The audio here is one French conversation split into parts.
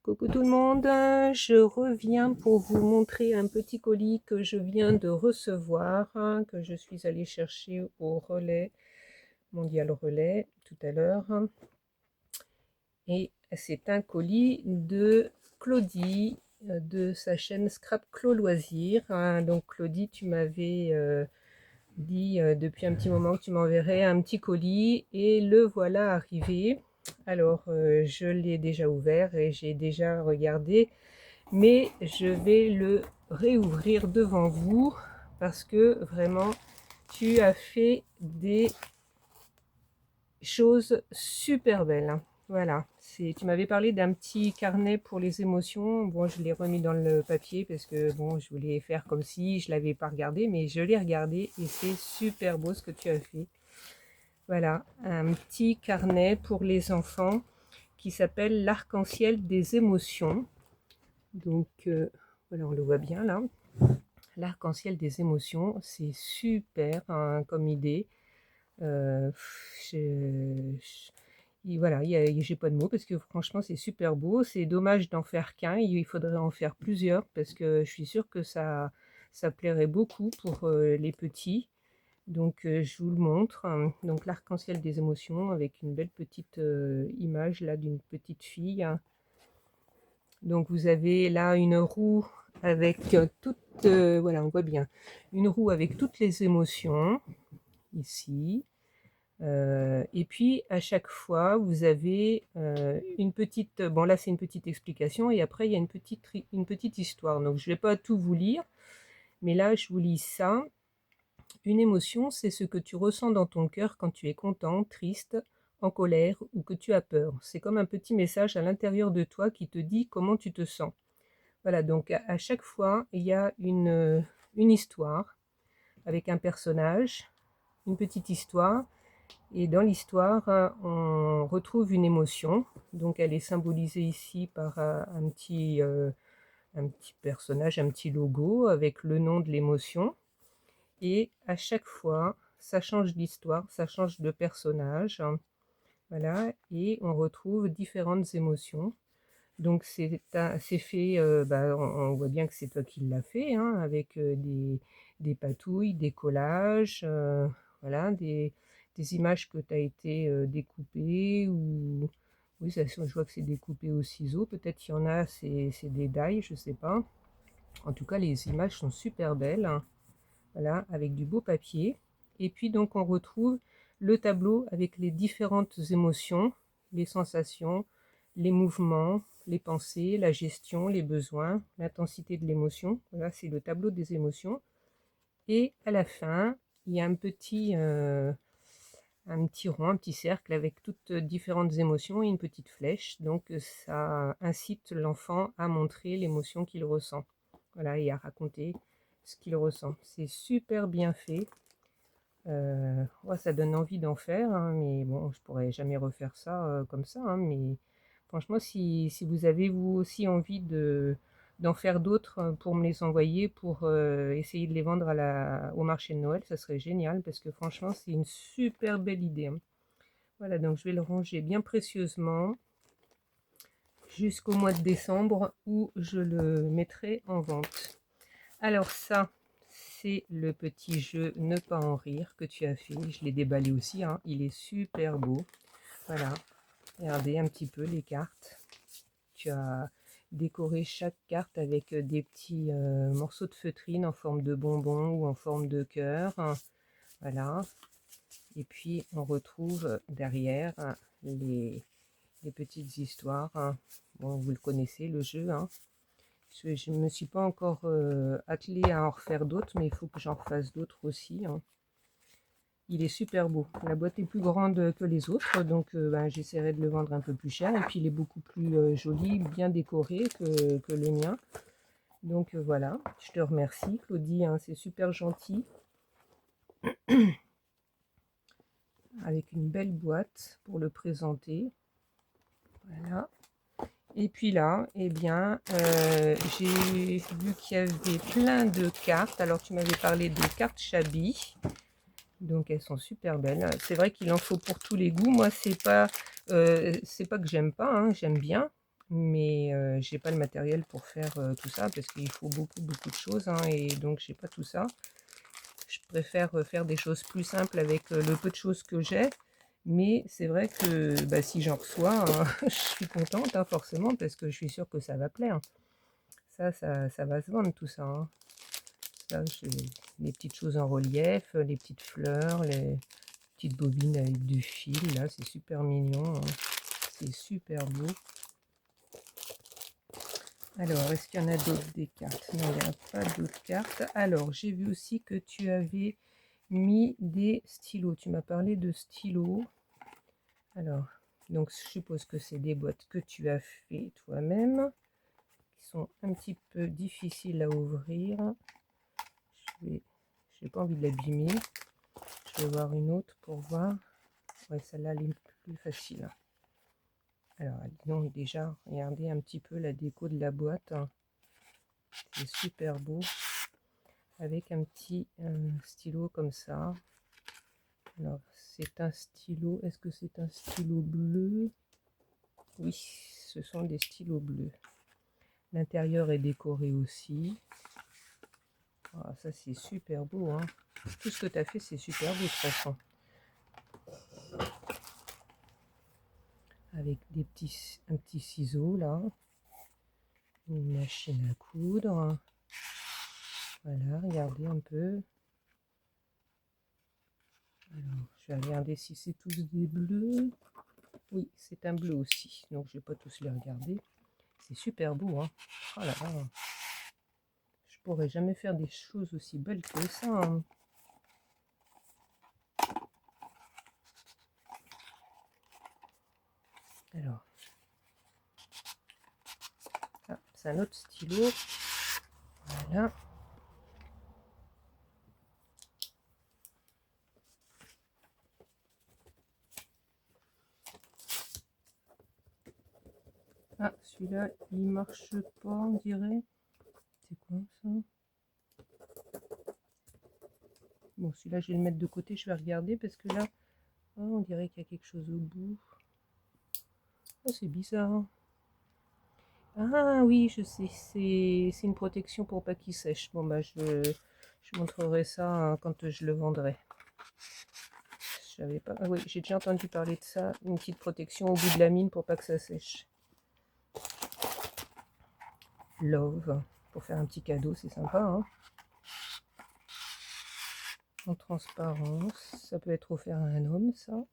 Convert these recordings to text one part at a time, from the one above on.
Coucou tout le monde, je reviens pour vous montrer un petit colis que je viens de recevoir, que je suis allée chercher au relais, Mondial Relais, tout à l'heure. Et c'est un colis de Claudie, de sa chaîne Scrap Clo Loisirs. Donc Claudie, tu m'avais dit depuis un petit moment que tu m'enverrais un petit colis, et le voilà arrivé. Alors, je l'ai déjà ouvert et j'ai déjà regardé, mais je vais le réouvrir devant vous parce que vraiment, tu as fait des choses super belles. Voilà, tu m'avais parlé d'un petit carnet pour les émotions. Bon, je l'ai remis dans le papier parce que bon, je voulais faire comme si je l'avais pas regardé, mais je l'ai regardé et c'est super beau ce que tu as fait. Voilà, un petit carnet pour les enfants qui s'appelle l'arc-en-ciel des émotions. Donc, voilà, on le voit bien là. L'arc-en-ciel des émotions, c'est super comme idée. Euh, voilà, j'ai pas de mots parce que franchement, c'est super beau. C'est dommage d'en faire qu'un. Il faudrait en faire plusieurs parce que je suis sûre que ça plairait beaucoup pour les petits. Donc, je vous le montre. Donc, l'arc-en-ciel des émotions avec une belle petite image là d'une petite fille. Donc, vous avez là une roue avec toutes, voilà, on voit bien, une roue avec toutes les émotions ici. Et puis, à chaque fois, vous avez une petite, bon là c'est une petite explication, et après il y a une petite histoire. Donc, je ne vais pas tout vous lire, mais là, je vous lis ça. Une émotion, c'est ce que tu ressens dans ton cœur quand tu es content, triste, en colère ou que tu as peur. C'est comme un petit message à l'intérieur de toi qui te dit comment tu te sens. Voilà, donc à chaque fois, il y a une histoire avec un personnage, une petite histoire, et dans l'histoire, on retrouve une émotion. Donc elle est symbolisée ici par un petit personnage, un petit logo avec le nom de l'émotion. Et à chaque fois, ça change d'histoire, ça change de personnage. Voilà, et on retrouve différentes émotions. Donc c'est fait, on voit bien que c'est toi qui l'as fait, avec des patouilles, des collages, voilà, des images que tu as été découpées, ou oui, je vois que c'est découpé au ciseau, peut-être il y en a, c'est des die, je sais pas. En tout cas, les images sont super belles, voilà, avec du beau papier. Et puis donc on retrouve le tableau avec les différentes émotions, les sensations, les mouvements, les pensées, la gestion, les besoins, l'intensité de l'émotion. Voilà, c'est le tableau des émotions. Et à la fin, il y a un petit rond, un petit cercle avec toutes différentes émotions et une petite flèche. Donc ça incite l'enfant à montrer l'émotion qu'il ressent. Voilà, et à raconter ce qu'il ressent. C'est super bien fait. Ouais, ça donne envie d'en faire, mais bon, je pourrais jamais refaire ça comme ça. Mais franchement, si vous avez vous aussi envie d'en faire d'autres pour me les envoyer, pour essayer de les vendre au marché de Noël, ça serait génial parce que franchement, c'est une super belle idée. Voilà, donc je vais le ranger bien précieusement jusqu'au mois de décembre où je le mettrai en vente. Alors ça, c'est le petit jeu Ne pas en rire que tu as fait. Je l'ai déballé aussi, il est super beau. Voilà, regardez un petit peu les cartes. Tu as décoré chaque carte avec des petits morceaux de feutrine en forme de bonbon ou en forme de cœur. Voilà. Et puis on retrouve derrière les petites histoires. Bon, vous le connaissez, le jeu. Je ne me suis pas encore attelée à en refaire d'autres, mais il faut que j'en refasse d'autres aussi. Il est super beau. La boîte est plus grande que les autres, donc j'essaierai de le vendre un peu plus cher. Et puis il est beaucoup plus joli, bien décoré que le mien. Donc voilà, je te remercie Claudie, c'est super gentil. Avec une belle boîte pour le présenter. Voilà. Et puis là, eh bien, j'ai vu qu'il y avait plein de cartes. Alors, tu m'avais parlé des cartes Chabi. Donc, elles sont super belles. C'est vrai qu'il en faut pour tous les goûts. Moi, c'est pas que j'aime pas, j'aime bien. mais j'ai pas le matériel pour faire tout ça parce qu'il faut beaucoup de choses, hein, et donc j'ai pas tout ça. Je préfère faire des choses plus simples avec le peu de choses que j'ai, mais c'est vrai que bah, si j'en reçois, hein, je suis contente, hein, forcément, parce que je suis sûre que ça va plaire. Ça va se vendre tout ça, hein. Ça, j'ai les petites choses en relief, les petites fleurs, les petites bobines avec du fil, là, c'est super mignon, hein. C'est super beau. Alors, est-ce qu'il y en a d'autres des cartes? Non, il n'y a pas d'autres cartes. Alors, j'ai vu aussi que tu avais mis des stylos. Tu m'as parlé de stylos. Alors, donc je suppose que c'est des boîtes que tu as fait toi-même, qui sont un petit peu difficiles à ouvrir. Je n'ai pas envie de l'abîmer. Je vais voir une autre pour voir. Ouais, celle-là, elle est plus facile. Alors, donc déjà, regardez un petit peu la déco de la boîte. C'est super beau. Avec un petit stylo comme ça. Alors, c'est un stylo. Est-ce que c'est un stylo bleu? Oui, ce sont des stylos bleus. L'intérieur est décoré aussi. Ah, ça, c'est super beau, hein. Tout ce que tu as fait, c'est super beau de toute façon. Avec un petit ciseau, là. Une machine à coudre. Voilà, regardez un peu. Alors, je vais regarder si c'est tous des bleus. Oui, c'est un bleu aussi. Donc, je ne vais pas tous les regarder. C'est super beau, hein. Oh là là. Je pourrais jamais faire des choses aussi belles que ça, hein. Alors, ah, c'est un autre stylo. Voilà. Ah, celui-là, il marche pas, on dirait. C'est quoi ça? Bon, celui-là, je vais le mettre de côté, je vais regarder parce que là, oh, on dirait qu'il y a quelque chose au bout. Oh, c'est bizarre. Ah oui, je sais, c'est une protection pour pas qu'il sèche. Bon, bah, je montrerai ça hein, quand je le vendrai. Je savais pas. Ah oui, j'ai déjà entendu parler de ça. Une petite protection au bout de la mine pour pas que ça sèche. Love, pour faire un petit cadeau, c'est sympa, hein. En transparence, ça peut être offert à un homme, ça.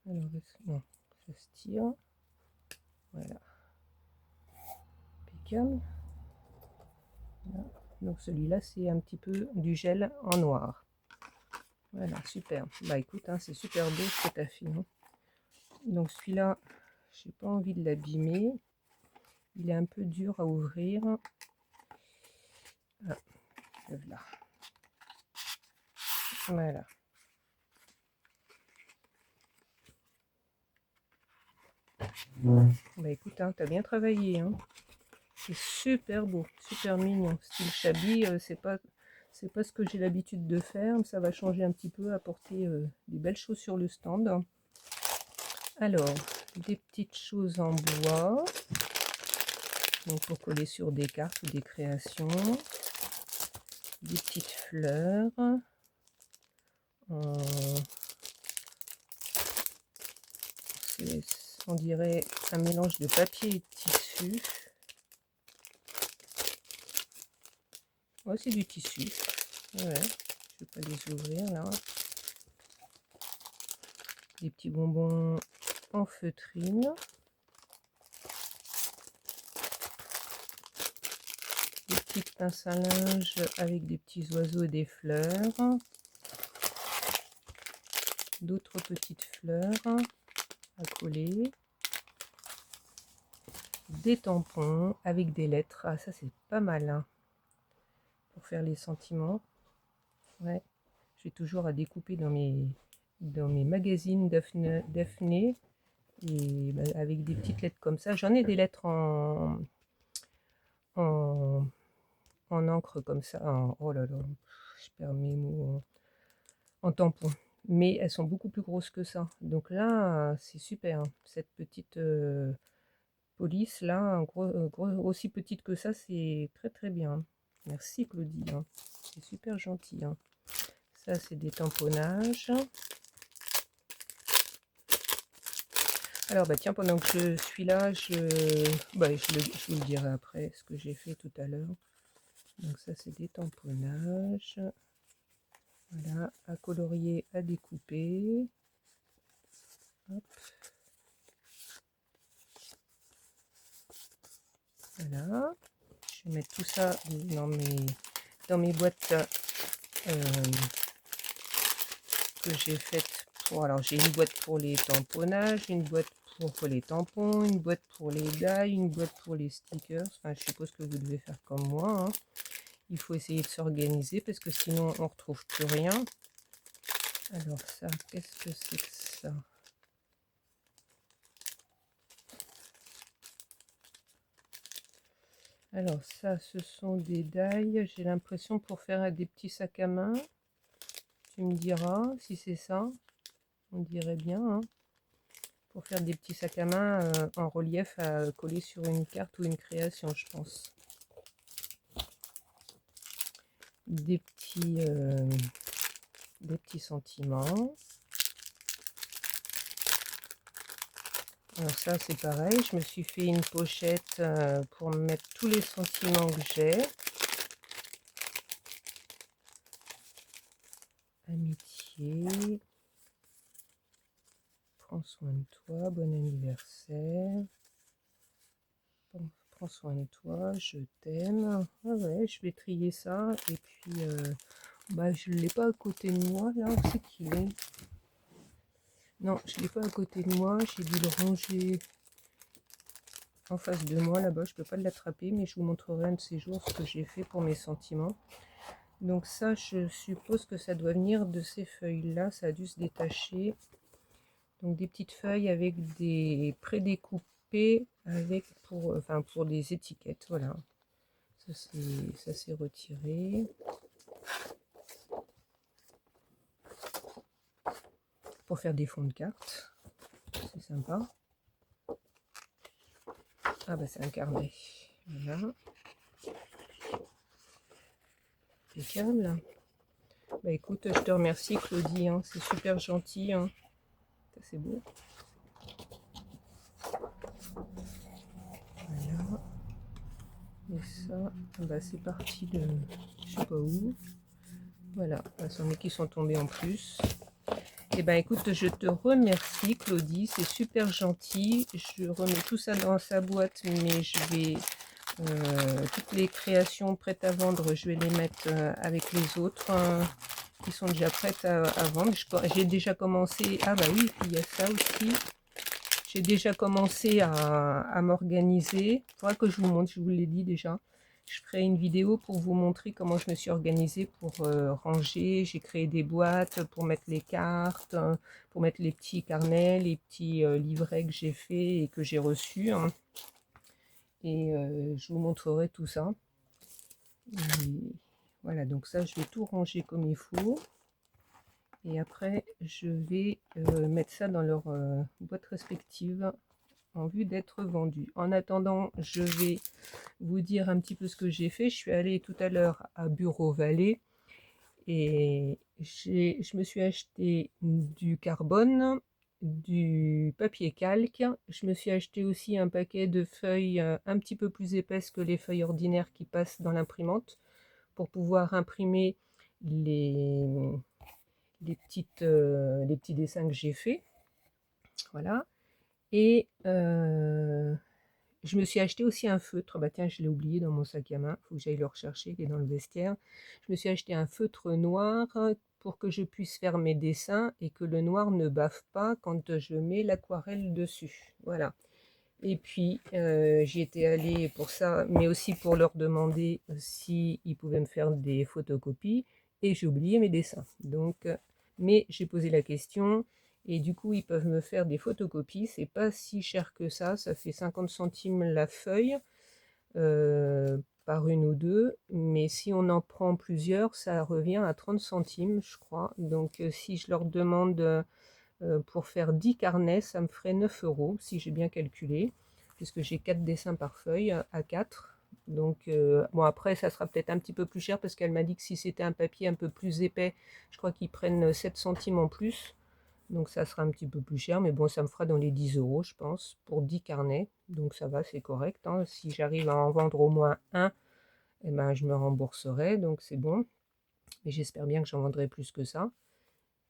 Alors, non, ça se tire. Voilà. Impeccable. Voilà. Donc celui-là, c'est un petit peu du gel en noir. Voilà, super. Bah écoute, hein, c'est super beau ce que tu as fait. Hein. Donc celui-là, j'ai pas envie de l'abîmer. Il est un peu dur à ouvrir. Ah, là. Voilà. Bah écoute, hein, tu as bien travaillé. Hein. C'est super beau, super mignon. Style Chabi, c'est pas ce que j'ai l'habitude de faire. Ça va changer un petit peu, apporter des belles choses sur le stand. Alors, des petites choses en bois. Donc pour coller sur des cartes ou des créations. Des petites fleurs. On dirait un mélange de papier et de tissu. Ouais, c'est du tissu. Ouais, je vais pas les ouvrir là. Des petits bonbons en feutrine. Des petites pinces à linge avec des petits oiseaux et des fleurs. D'autres petites fleurs à coller. Des tampons avec des lettres. Ah, ça c'est pas mal hein, pour faire les sentiments. Ouais, j'ai toujours à découper dans mes magazines Daphné et bah, avec des petites lettres comme ça. J'en ai des lettres en, en encre comme ça. Oh là là, je perds mes mots en tampon. Mais elles sont beaucoup plus grosses que ça. Donc là, c'est super. Hein, cette petite police, là, aussi petite que ça, c'est très très bien. Merci Claudie, hein. C'est super gentil, hein. Ça, c'est des tamponnages. Alors, bah tiens, pendant que je suis là, je vous le dirai après, ce que j'ai fait tout à l'heure. Donc ça, c'est des tamponnages. Voilà, à colorier, à découper. Hop. Voilà. Je vais mettre tout ça dans mes boîtes que j'ai faites pour... Alors, j'ai une boîte pour les tamponnages, une boîte pour les tampons, une boîte pour les die, une boîte pour les stickers. Enfin, je suppose que vous devez faire comme moi, hein. Il faut essayer de s'organiser parce que sinon, on retrouve plus rien. Alors ça, qu'est-ce que c'est que ça? Alors ça, ce sont des die, j'ai l'impression pour faire des petits sacs à main. Tu me diras si c'est ça, on dirait bien, hein. Pour faire des petits sacs à main en relief à coller sur une carte ou une création, je pense. Des petits sentiments. Alors ça, c'est pareil, je me suis fait une pochette pour mettre tous les sentiments que j'ai. Amitié, prends soin de toi, bon anniversaire, prends soin de toi, je t'aime. Ah ouais, je vais trier ça et puis je ne l'ai pas à côté de moi là, où c'est qu'il est? Non, je ne l'ai pas à côté de moi, j'ai dû le ranger en face de moi là-bas, je peux pas l'attraper, mais je vous montrerai un de ces jours ce que j'ai fait pour mes sentiments. Donc ça, je suppose que ça doit venir de ces feuilles-là, ça a dû se détacher. Donc des petites feuilles avec des prédécoupés avec pour des étiquettes, voilà. Ça c'est retiré. Pour faire des fonds de cartes, c'est sympa. Ah bah c'est un carnet, voilà. Impeccable. Bah écoute, je te remercie Claudie, hein. C'est super gentil, hein. Ça c'est beau. Voilà. Et ça, bah c'est parti de je sais pas où. Voilà, c'en est qui sont tombés en plus. Et ben écoute, je te remercie Claudie, c'est super gentil. Je remets tout ça dans sa boîte, mais je vais toutes les créations prêtes à vendre, je vais les mettre avec les autres qui sont déjà prêtes à vendre. J'ai déjà commencé, ah bah oui, il y a ça aussi. J'ai déjà commencé à m'organiser. Il faudra que je vous montre, je vous l'ai dit déjà. Je ferai une vidéo pour vous montrer comment je me suis organisée pour ranger. J'ai créé des boîtes pour mettre les cartes, pour mettre les petits carnets, les petits livrets que j'ai fait et que j'ai reçus, hein. Et je vous montrerai tout ça. Et voilà, donc ça, je vais tout ranger comme il faut. Et après, je vais mettre ça dans leur boîte respective en vue d'être vendu. En attendant, je vais vous dire un petit peu ce que j'ai fait. Je suis allée tout à l'heure à Bureau Vallée et je me suis acheté du carbone, du papier calque. Je me suis acheté aussi un paquet de feuilles un petit peu plus épaisses que les feuilles ordinaires qui passent dans l'imprimante pour pouvoir imprimer les petits dessins que j'ai fait. Voilà. Et je me suis acheté aussi un feutre. Bah tiens, je l'ai oublié dans mon sac à main. Il faut que j'aille le rechercher, il est dans le vestiaire. Je me suis acheté un feutre noir pour que je puisse faire mes dessins et que le noir ne bave pas quand je mets l'aquarelle dessus. Voilà. Et puis, j'y étais allée pour ça, mais aussi pour leur demander s'ils pouvaient me faire des photocopies. Et j'ai oublié mes dessins. Donc, mais j'ai posé la question. Et du coup, ils peuvent me faire des photocopies. C'est pas si cher que ça. Ça fait 50 centimes la feuille par une ou deux. Mais si on en prend plusieurs, ça revient à 30 centimes, je crois. Donc, si je leur demande pour faire 10 carnets, ça me ferait 9 € si j'ai bien calculé. puisque j'ai 4 dessins par feuille à 4. Donc bon, après ça sera peut-être un petit peu plus cher parce qu'elle m'a dit que si c'était un papier un peu plus épais, je crois qu'ils prennent 7 centimes en plus. Donc ça sera un petit peu plus cher, mais bon, ça me fera dans les 10 euros, je pense, pour 10 carnets. Donc ça va, c'est correct, hein. Si j'arrive à en vendre au moins un, eh ben, je me rembourserai, donc c'est bon. Mais j'espère bien que j'en vendrai plus que ça.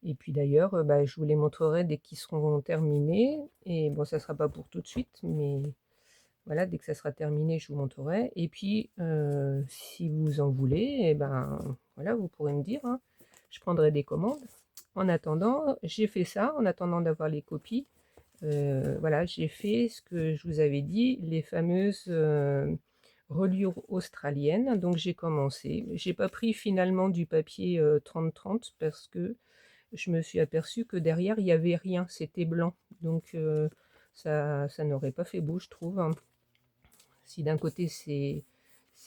Et puis d'ailleurs, bah, je vous les montrerai dès qu'ils seront terminés. Et bon, ça ne sera pas pour tout de suite, mais voilà, dès que ça sera terminé, je vous montrerai. Et puis, si vous en voulez, eh ben, voilà, vous pourrez me dire, hein. Je prendrai des commandes. En attendant, j'ai fait ça, en attendant d'avoir les copies. Voilà, j'ai fait ce que je vous avais dit, les fameuses reliures australiennes. Donc j'ai commencé. J'ai pas pris finalement du papier 30-30 parce que je me suis aperçue que derrière il n'y avait rien, c'était blanc. Donc ça n'aurait pas fait beau, je trouve, hein. Si d'un côté c'est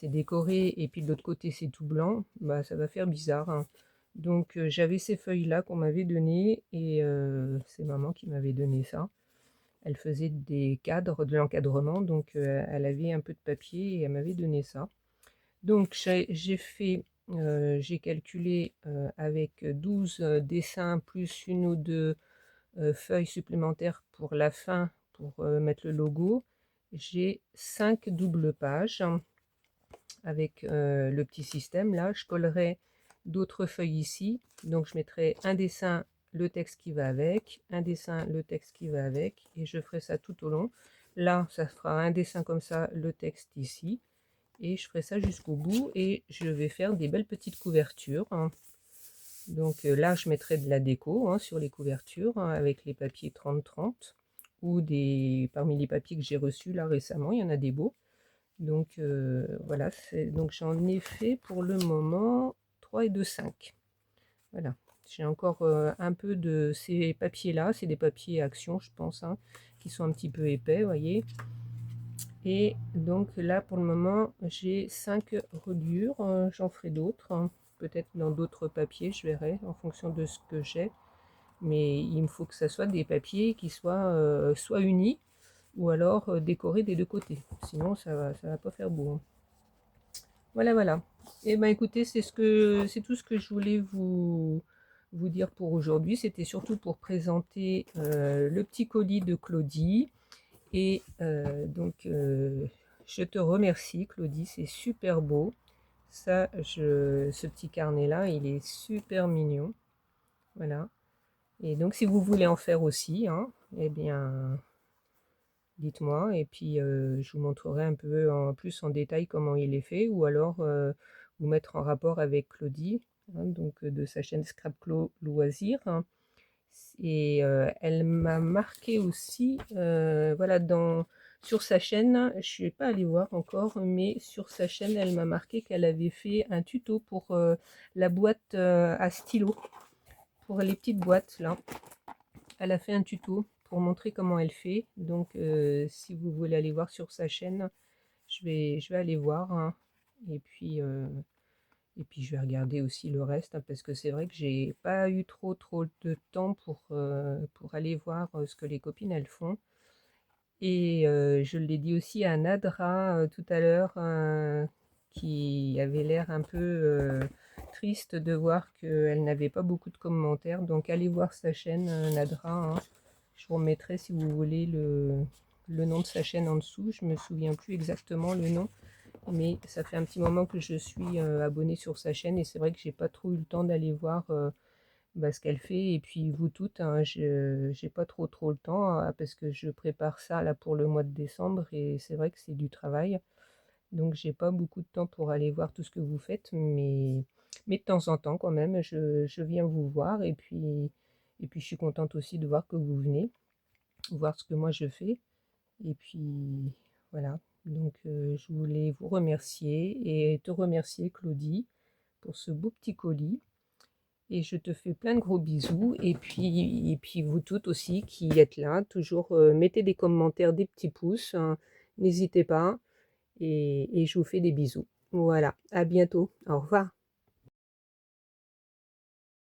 décoré et puis de l'autre côté c'est tout blanc, bah ça va faire bizarre, hein. Donc j'avais ces feuilles-là qu'on m'avait données et c'est maman qui m'avait donné ça. Elle faisait des cadres, de l'encadrement, donc elle avait un peu de papier et elle m'avait donné ça. Donc j'ai fait, j'ai calculé avec 12 dessins plus une ou deux feuilles supplémentaires pour la fin, pour mettre le logo. J'ai 5 doubles pages avec le petit système là. Je collerai d'autres feuilles ici. Donc je mettrai un dessin, le texte qui va avec, un dessin, le texte qui va avec, et je ferai ça tout au long. Là, ça fera un dessin comme ça, le texte ici, et je ferai ça jusqu'au bout, et je vais faire des belles petites couvertures, hein. Donc là, je mettrai de la déco, hein, sur les couvertures, hein, avec les papiers 30-30, ou parmi les papiers que j'ai reçus là récemment, il y en a des beaux. Donc voilà, donc j'en ai fait pour le moment 3 et 2, 5. Voilà, j'ai encore un peu de ces papiers-là, c'est des papiers Action, je pense, hein, qui sont un petit peu épais, vous voyez. Et donc là, pour le moment, j'ai 5 reliures, j'en ferai d'autres, hein, peut-être dans d'autres papiers, je verrai, en fonction de ce que j'ai. Mais il me faut que ça soit des papiers qui soient soit unis, ou alors décorés des deux côtés. Sinon, ça va pas faire beau, hein. Voilà, voilà. Et ben écoutez, c'est tout ce que je voulais vous dire pour aujourd'hui. C'était surtout pour présenter le petit colis de Claudie. Et donc, je te remercie, Claudie, c'est super beau. Ça, ce petit carnet-là, il est super mignon. Voilà. Et donc, si vous voulez en faire aussi, hein, eh bien, dites-moi. Et puis, je vous montrerai un peu plus en détail comment il est fait. Ou alors, vous mettre en rapport avec Claudie, hein, donc de sa chaîne Scrapclo Loisirs, hein. Et elle m'a marqué aussi, voilà, sur sa chaîne, je ne suis pas allée voir encore, mais sur sa chaîne, elle m'a marqué qu'elle avait fait un tuto pour la boîte à stylo, pour les petites boîtes là. Elle a fait un tuto pour montrer comment elle fait. Donc si vous voulez aller voir sur sa chaîne, je vais aller voir, hein. Et puis je vais regarder aussi le reste, hein, parce que c'est vrai que j'ai pas eu trop de temps pour aller voir ce que les copines elles font. Et je l'ai dit aussi à Nadra tout à l'heure, qui avait l'air un peu triste de voir qu'elle n'avait pas beaucoup de commentaires. Donc allez voir sa chaîne, Nadra, hein. Je vous remettrai si vous voulez le nom de sa chaîne en dessous. Je me souviens plus exactement le nom, mais ça fait un petit moment que je suis abonnée sur sa chaîne, et c'est vrai que j'ai pas trop eu le temps d'aller voir ce qu'elle fait. Et puis vous toutes, hein, j'ai pas trop le temps, hein, parce que je prépare ça là pour le mois de décembre, et c'est vrai que c'est du travail. Donc j'ai pas beaucoup de temps pour aller voir tout ce que vous faites, mais de temps en temps quand même, je viens vous voir, et puis je suis contente aussi de voir que vous venez voir ce que moi je fais. Et puis voilà, donc je voulais vous remercier et te remercier, Claudie, pour ce beau petit colis. Et je te fais plein de gros bisous. Et puis vous toutes aussi qui êtes là, toujours mettez des commentaires, des petits pouces, hein, n'hésitez pas. Et je vous fais des bisous. Voilà, à bientôt. Au revoir.